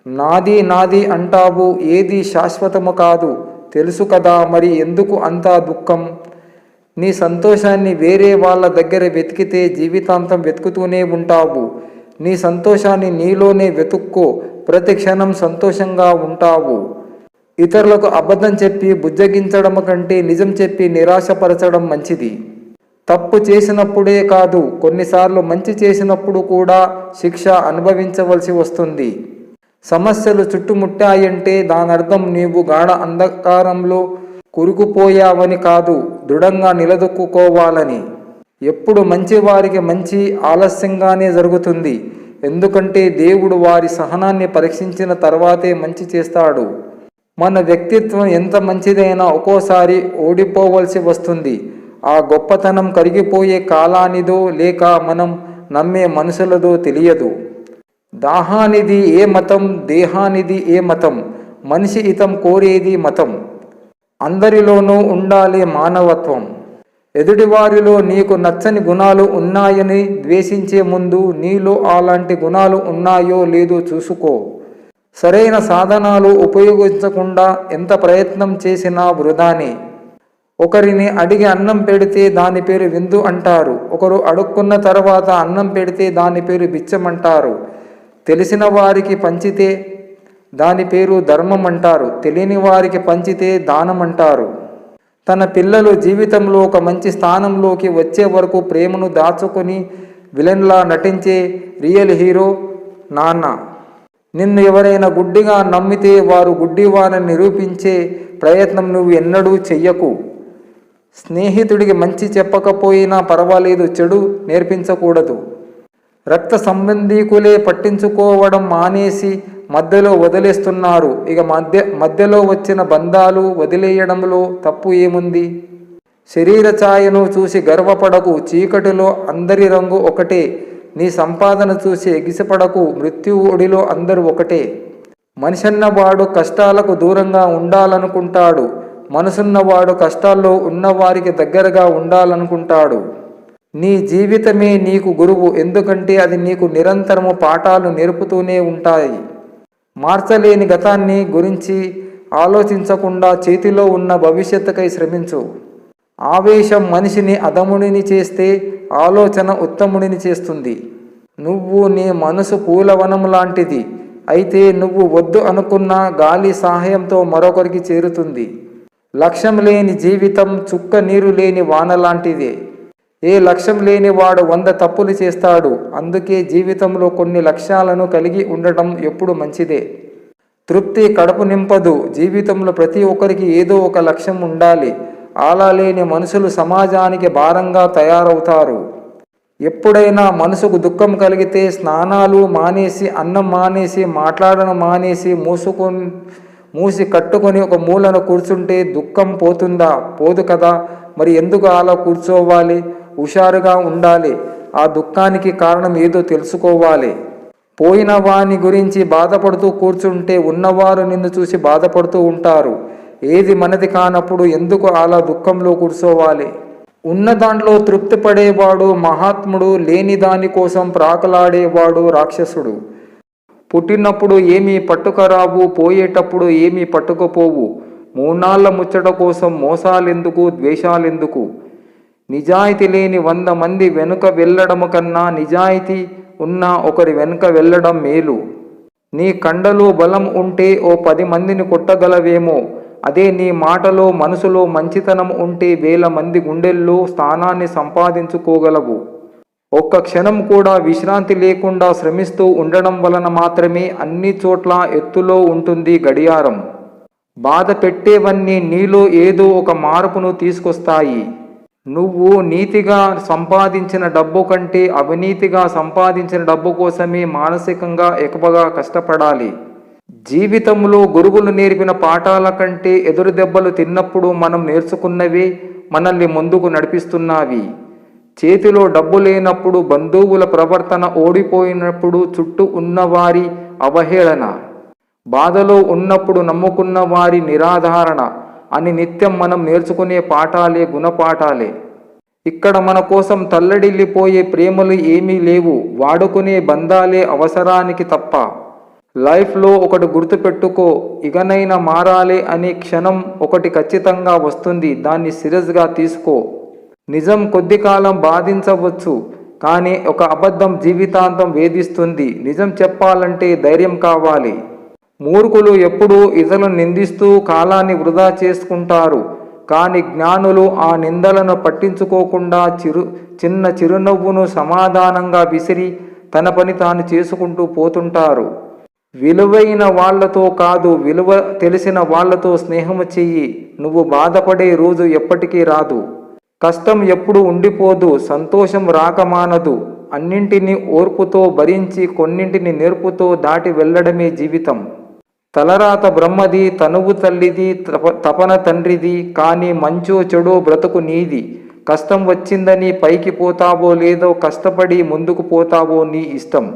నాది నాది అంటావు, ఏది శాశ్వతము కాదు తెలుసు కదా, మరి ఎందుకు అంతా దుఃఖం? నీ సంతోషాన్ని వేరే వాళ్ళ దగ్గర వెతికితే జీవితాంతం వెతుకుతూనే ఉంటావు. నీ సంతోషాన్ని నీలోనే వెతుక్కో, ప్రతి క్షణం సంతోషంగా ఉంటావు. ఇతరులకు అబద్ధం చెప్పి బుజ్జగించడం కంటే నిజం చెప్పి నిరాశపరచడం మంచిది. తప్పు చేసినప్పుడే కాదు, కొన్నిసార్లు మంచి చేసినప్పుడు కూడా శిక్ష అనుభవించవలసి వస్తుంది. సమస్యలు చుట్టుముట్టాయంటే దానర్థం నీవు గాఢ అంధకారంలో కురుకుపోయావని కాదు, దృఢంగా నిలదొక్కుకోవాలని. ఎప్పుడు మంచివారికి మంచి ఆలస్యంగానే జరుగుతుంది. ఎందుకంటే దేవుడు వారి సహనాన్ని పరీక్షించిన తర్వాతే మంచి చేస్తాడు. మన వ్యక్తిత్వం ఎంత మంచిదైనా ఒక్కోసారి ఓడిపోవలసి వస్తుంది. ఆ గొప్పతనం కరిగిపోయే కాలానిదో లేక మనం నమ్మే మనుషులదో తెలియదు. దాహానిది ఏ మతం, దేహానిది ఏ మతం, మనిషి హితం కోరేది మతం. అందరిలోనూ ఉండాలి మానవత్వం. ఎదుటివారిలో నీకు నచ్చని గుణాలు ఉన్నాయని ద్వేషించే ముందు నీలో అలాంటి గుణాలు ఉన్నాయో లేదో చూసుకో. సరైన సాధనాలు ఉపయోగించకుండా ఎంత ప్రయత్నం చేసినా వృధానే. ఒకరిని అడిగి అన్నం పెడితే దాని పేరు విందు అంటారు. ఒకరు అడుక్కున్న తర్వాత అన్నం పెడితే దాని పేరు బిచ్చమంటారు. తెలిసిన వారికి పంచితే దాని పేరు ధర్మం అంటారు. తెలియని వారికి పంచితే దానం అంటారు. తన పిల్లలు జీవితంలో ఒక మంచి స్థానంలోకి వచ్చే వరకు ప్రేమను దాచుకొని విలన్లా నటించే రియల్ హీరో నాన్న. నిన్ను ఎవరైనా గుడ్డిగా నమ్మితే వారు గుడ్డివారని నిరూపించే ప్రయత్నం నువ్వు ఎన్నడూ చెయ్యకు. స్నేహితుడికి మంచి చెప్పకపోయినా పర్వాలేదు, చెడు నేర్పించకూడదు. రక్త సంబంధీకులే పట్టించుకోవడం మానేసి మధ్యలో వదిలేస్తున్నారు. ఇక మధ్యలో వచ్చిన బంధాలు వదిలేయడంలో తప్పు ఏముంది? శరీర ఛాయను చూసి గర్వపడకు, చీకటిలో అందరి రంగు ఒకటే. నీ సంపాదన చూసి ఎగిసిపడకు, మృత్యువు ఒడిలో అందరూ ఒకటే. మనిషన్నవాడు కష్టాలకు దూరంగా ఉండాలనుకుంటాడు, మనసున్నవాడు కష్టాల్లో ఉన్నవారికి దగ్గరగా ఉండాలనుకుంటాడు. నీ జీవితమే నీకు గురువు, ఎందుకంటే అది నీకు నిరంతరము పాఠాలు నేర్పుతూనే ఉంటాయి. మార్చలేని గతాన్ని గురించి ఆలోచించకుండా చేతిలో ఉన్న భవిష్యత్తుకై శ్రమించు. ఆవేశం మనిషిని అధముడిని చేస్తే ఆలోచన ఉత్తముడిని చేస్తుంది. నువ్వు నీ మనసు పూలవనం లాంటిది. అయితే నువ్వు వద్దు అనుకున్న గాలి సహాయంతో మరొకరికి చేరుతుంది. లక్ష్యం లేని జీవితం చుక్క నీరు లేని వాన లాంటిదే. ఏ లక్ష్యం లేని వాడు 100 తప్పులు చేస్తాడు. అందుకే జీవితంలో కొన్ని లక్ష్యాలను కలిగి ఉండటం ఎప్పుడు మంచిదే. తృప్తి కడుపు నింపదు. జీవితంలో ప్రతి ఒక్కరికి ఏదో ఒక లక్ష్యం ఉండాలి. అలా లేని మనుషులు సమాజానికి భారంగా తయారవుతారు. ఎప్పుడైనా మనసుకు దుఃఖం కలిగితే స్నానాలు మానేసి, అన్నం మానేసి, మాట్లాడడం మానేసి మూసి కట్టుకొని ఒక మూలన కూర్చుంటే దుఃఖం పోతుందా? పోదు కదా. మరి ఎందుకు అలా కూర్చోవాలి? హుషారుగా ఉండాలి. ఆ దుఃఖానికి కారణం ఏదో తెలుసుకోవాలి. పోయిన వాని గురించి బాధపడుతూ కూర్చుంటే ఉన్నవారు నిన్ను చూసి బాధపడుతూ ఉంటారు. ఏది మనది కానప్పుడు ఎందుకు అలా దుఃఖంలో కూర్చోవాలి? ఉన్న దాంట్లో తృప్తి పడేవాడు మహాత్ముడు, లేని దానికోసం ప్రాకలాడేవాడు రాక్షసుడు. పుట్టినప్పుడు ఏమీ పట్టుకరావు, పోయేటప్పుడు ఏమీ పట్టుకుపోవు. మూనాళ్ల ముచ్చట కోసం మోసాలెందుకు, ద్వేషాలెందుకు? నిజాయితీ లేని 100 మంది వెనుక వెళ్ళడం కన్నా నిజాయితీ ఉన్న ఒకరి వెనుక వెళ్ళడం మేలు. నీ కండలో బలం ఉంటే ఓ 10 మందిని కొట్టగలవేమో. అదే నీ మాటలో మనసులో మంచితనం ఉంటే 1000 మంది గుండెల్లో స్థానాన్ని సంపాదించుకోగలవు. ఒక్క క్షణం కూడా విశ్రాంతి లేకుండా శ్రమిస్తూ ఉండడం వలన మాత్రమే అన్ని చోట్ల ఎత్తులో ఉంటుంది గడియారం. బాధ పెట్టేవన్నీ నీలో ఏదో ఒక మార్పును తీసుకొస్తాయి. నువ్వు నీతిగా సంపాదించిన డబ్బు కంటే అవినీతిగా సంపాదించిన డబ్బు కోసమే మానసికంగా ఎక్కువగా కష్టపడాలి. జీవితంలో గురువులు నేర్పిన పాఠాల కంటే ఎదురు దెబ్బలు తిన్నప్పుడు మనం నేర్చుకున్నవే మనల్ని ముందుకు నడిపిస్తున్నావి. చేతిలో డబ్బు లేనప్పుడు బంధువుల ప్రవర్తన, ఓడిపోయినప్పుడు చుట్టూ ఉన్నవారి అవహేళన, బాధలో ఉన్నప్పుడు నమ్ముకున్న వారి నిరాధారణ అని నిత్యం మనం నేర్చుకునే పాఠాలే గుణపాఠాలే. ఇక్కడ మన కోసం తల్లడిల్లిపోయే ప్రేమలు ఏమీ లేవు. వాడుకునే బంధాలే అవసరానికి తప్ప. లైఫ్లో ఒకటి గుర్తుపెట్టుకో, ఇకనైనా మారాలి అనే క్షణం ఒకటి ఖచ్చితంగా వస్తుంది. దాన్ని సీరియస్గా తీసుకో. నిజం కొద్ది కాలం బాధించవచ్చు, కానీ ఒక అబద్ధం జీవితాంతం వేధిస్తుంది. నిజం చెప్పాలంటే ధైర్యం కావాలి. మూర్ఖులు ఎప్పుడూ ఇతరులను నిందిస్తూ కాలాన్ని వృధా చేసుకుంటారు, కానీ జ్ఞానులు ఆ నిందలను పట్టించుకోకుండా చిన్న చిరునవ్వును సమాధానంగా విసిరి తన పని తాను చేసుకుంటూ పోతుంటారు. విలువైన వాళ్లతో కాదు, విలువ తెలిసిన వాళ్లతో స్నేహము చెయ్యి. నువ్వు బాధపడే రోజు ఎప్పటికీ రాదు. కష్టం ఎప్పుడు ఉండిపోదు, సంతోషం రాకమానదు. అన్నింటినీ ఓర్పుతో భరించి కొన్నింటిని నేర్పుతో దాటి వెళ్ళడమే జీవితం. తలరాత బ్రహ్మది, తనువు తల్లిది, తపన తండ్రిది, కానీ మంచో చెడో బ్రతుకు నీది. కష్టం వచ్చిందని పైకి పోతావో లేదో, కష్టపడి ముందుకు పోతావో నీ ఇష్టం.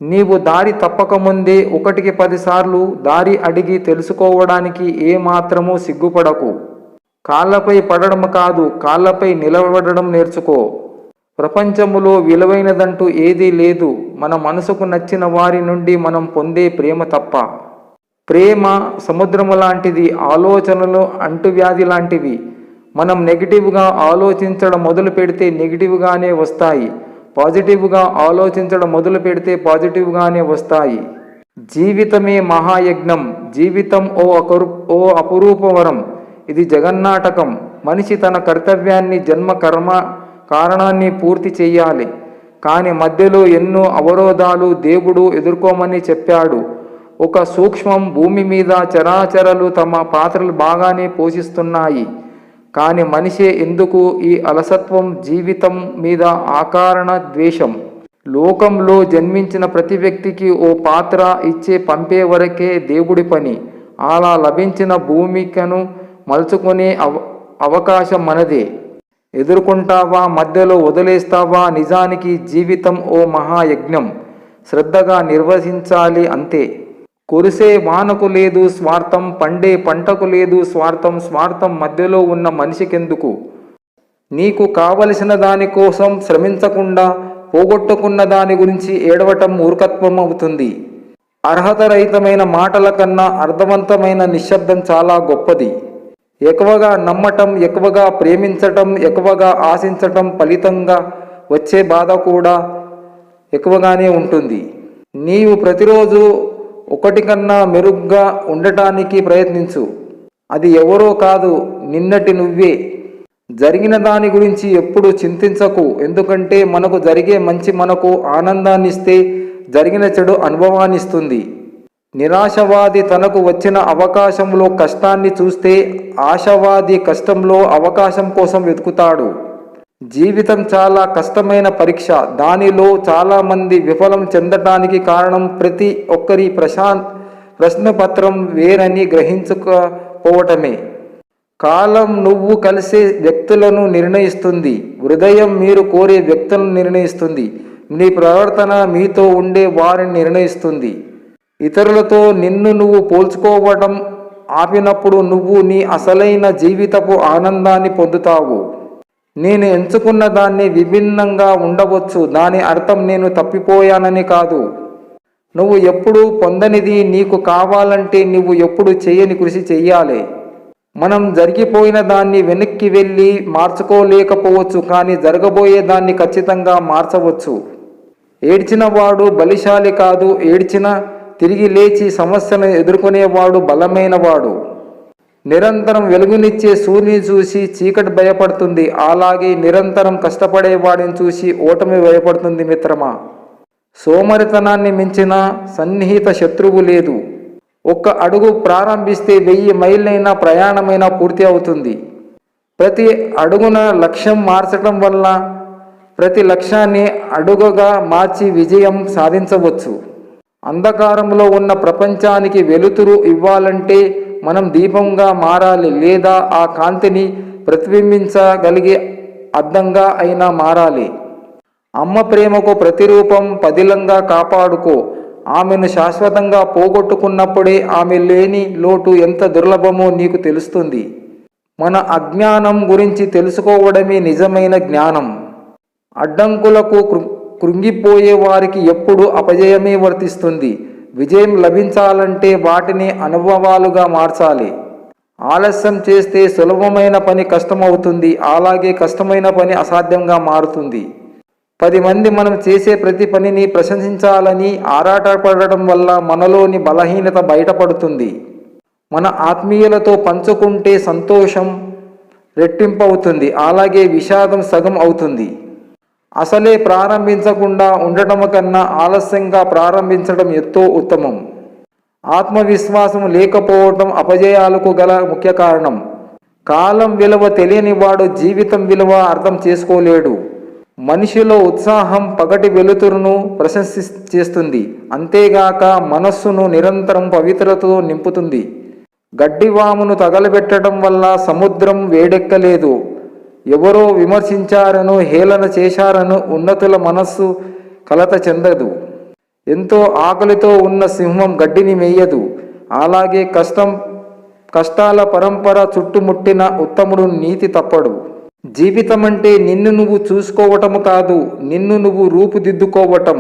నీవు దారి తప్పకముందే 1కి 10 సార్లు దారి అడిగి తెలుసుకోవడానికి ఏమాత్రమూ సిగ్గుపడకు. కాళ్ళపై పడడం కాదు, కాళ్ళపై నిలబడడం నేర్చుకో. ప్రపంచములో విలువైనదంటూ ఏదీ లేదు, మన మనసుకు నచ్చిన వారి నుండి మనం పొందే ప్రేమ తప్ప. ప్రేమ సముద్రము లాంటిది, ఆలోచనలు అంటువ్యాధి లాంటివి. మనం నెగిటివ్గా ఆలోచించడం మొదలు పెడితే నెగిటివ్గానే వస్తాయి, పాజిటివ్గా ఆలోచించడం మొదలు పెడితే పాజిటివ్గానే వస్తాయి. జీవితమే మహాయజ్ఞం. జీవితం ఓ అపురూపవరం. ఇది జగన్నాటకం. మనిషి తన కర్తవ్యాన్ని, జన్మ కర్మ కారణాన్ని పూర్తి చెయ్యాలి, కానీ మధ్యలో ఎన్నో అవరోధాలు దేవుడు ఎదుర్కోమని చెప్పాడు. ఒక సూక్ష్మం భూమి మీద చరాచరాలు తమ పాత్రలు బాగానే పోషిస్తున్నాయి, కానీ మనిషే ఎందుకు ఈ అలసత్వం? జీవితం మీద ఆకారణ ద్వేషం. లోకంలో జన్మించిన ప్రతి వ్యక్తికి ఓ పాత్ర ఇచ్చే పంపే వరకే దేవుడి పని. అలా లభించిన భూమికను మలుచుకునే అవకాశం మనదే. ఎదుర్కొంటావా, మధ్యలో వదిలేస్తావా? నిజానికి జీవితం ఓ మహాయజ్ఞం. శ్రద్ధగా నిర్వహించాలి అంతే. కురిసే వానకు లేదు స్వార్థం, పండే పంటకు లేదు స్వార్థం. స్వార్థం మధ్యలో ఉన్న మనిషికెందుకు? నీకు కావలసిన దానికోసం శ్రమించకుండా పోగొట్టుకున్న దాని గురించి ఏడవటం మూర్ఖత్వం అవుతుంది. అర్హతరహితమైన మాటల కన్నా అర్థవంతమైన నిశ్శబ్దం చాలా గొప్పది. ఎక్కువగా నమ్మటం, ఎక్కువగా ప్రేమించటం, ఎక్కువగా ఆశించటం ఫలితంగా వచ్చే బాధ కూడా ఎక్కువగానే ఉంటుంది. నీవు ప్రతిరోజు ఒకటి కన్నా మెరుగ్గా ఉండటానికి ప్రయత్నించు. అది ఎవరో కాదు, నిన్నటి నువ్వే. జరిగిన దాని గురించి ఎప్పుడు చింతించకు, ఎందుకంటే మనకు జరిగే మంచి మనకు ఆనందాన్నిస్తే, జరిగిన చెడు అనుభవాన్నిస్తుంది. నిరాశవాది తనకు వచ్చిన అవకాశంలో కష్టాన్ని చూస్తే, ఆశావాది కష్టంలో అవకాశం కోసం వెతుకుతాడు. జీవితం చాలా కష్టమైన పరీక్ష. దానిలో చాలామంది విఫలం చెందటానికి కారణం ప్రతి ఒక్కరి ప్రశ్నపత్రం వేరని గ్రహించకపోవటమే. కాలం నువ్వు కలిసే వ్యక్తులను నిర్ణయిస్తుంది, హృదయం మీరు కోరే వ్యక్తులను నిర్ణయిస్తుంది, నీ ప్రవర్తన మీతో ఉండే వారిని నిర్ణయిస్తుంది. ఇతరులతో నిన్ను నువ్వు పోల్చుకోవడం ఆపినప్పుడు నువ్వు నీ అసలైన జీవితపు ఆనందాన్ని పొందుతావు. నేను ఎంచుకున్న దాన్ని విభిన్నంగా ఉండవచ్చు, దాని అర్థం నేను తప్పిపోయానని కాదు. నువ్వు ఎప్పుడు పొందనిది నీకు కావాలంటే నువ్వు ఎప్పుడు చేయని కృషి చెయ్యాలి. మనం జరిగిపోయిన దాన్ని వెనక్కి వెళ్ళి మార్చుకోలేకపోవచ్చు, కానీ జరగబోయే దాన్ని ఖచ్చితంగా మార్చవచ్చు. ఏడ్చిన వాడు బలిశాలి కాదు, ఏడ్చిన తిరిగి లేచి సమస్యలను ఎదుర్కొనేవాడు బలమైనవాడు. నిరంతరం వెలుగునిచ్చే సూర్యుని చూసి చీకటి భయపడుతుంది, అలాగే నిరంతరం కష్టపడేవాడిని చూసి ఓటమి భయపడుతుంది. మిత్రమా, సోమరితనాన్ని మించిన సన్నిహిత శత్రువు లేదు. ఒక్క అడుగు ప్రారంభిస్తే 1000 మైళ్ళైనా ప్రయాణమైనా పూర్తి అవుతుంది. ప్రతి అడుగున లక్ష్యం మార్చడం వల్ల ప్రతి లక్ష్యాన్ని అడుగుగా మార్చి విజయం సాధించవచ్చు. అంధకారంలో ఉన్న ప్రపంచానికి వెలుతురు ఇవ్వాలంటే మనం దీపంగా మారాలి, లేదా ఆ కాంతిని ప్రతిబింబించగలిగే అద్దంగా అయినా మారాలి. అమ్మ ప్రేమకు ప్రతిరూపం పదిలంగా కాపాడుకో. ఆమెను శాశ్వతంగా పోగొట్టుకున్నప్పుడే ఆమె లేని లోటు ఎంత దుర్లభమో నీకు తెలుస్తుంది. మన అజ్ఞానం గురించి తెలుసుకోవడమే నిజమైన జ్ఞానం. అడ్డంకులకు కృంగిపోయే వారికి ఎప్పుడు అపజయమే వర్తిస్తుంది. విజయం లభించాలంటే వాటిని అనుభవాలుగా మార్చాలి. ఆలస్యం చేస్తే సులభమైన పని కష్టమవుతుంది, అలాగే కష్టమైన పని అసాధ్యంగా మారుతుంది. 10 మంది మనం చేసే ప్రతి పనిని ప్రశంసించాలని ఆరాటపడటం వల్ల మనలోని బలహీనత బయటపడుతుంది. మన ఆత్మీయులతో పంచుకుంటే సంతోషం రెట్టింపవుతుంది, అలాగే విషాదం సగం అవుతుంది. అసలే ప్రారంభించకుండా ఉండటం కన్నా ఆలస్యంగా ప్రారంభించడం ఎంతో ఉత్తమం. ఆత్మవిశ్వాసం లేకపోవటం అపజయాలకు గల ముఖ్య కారణం. కాలం విలువ తెలియనివాడు జీవితం విలువ అర్థం చేసుకోలేడు. మనిషిలో ఉత్సాహం పగటి వెలుతురును చేస్తుంది, అంతేగాక మనస్సును నిరంతరం పవిత్రతతో నింపుతుంది. గడ్డివామును తగలబెట్టడం వల్ల సముద్రం వేడెక్కలేదు. ఎవరో విమర్శించారనో హేళన చేశారనో ఉన్నతుల మనస్సు కలత చెందదు. ఎంతో ఆకలితో ఉన్న సింహం గడ్డిని మేయదు. అలాగే కష్టాల పరంపర చుట్టుముట్టిన ఉత్తముడు నీతి తప్పడు. జీవితం అంటే నిన్ను నువ్వు చూసుకోవటం కాదు, నిన్ను నువ్వు రూపుదిద్దుకోవటం.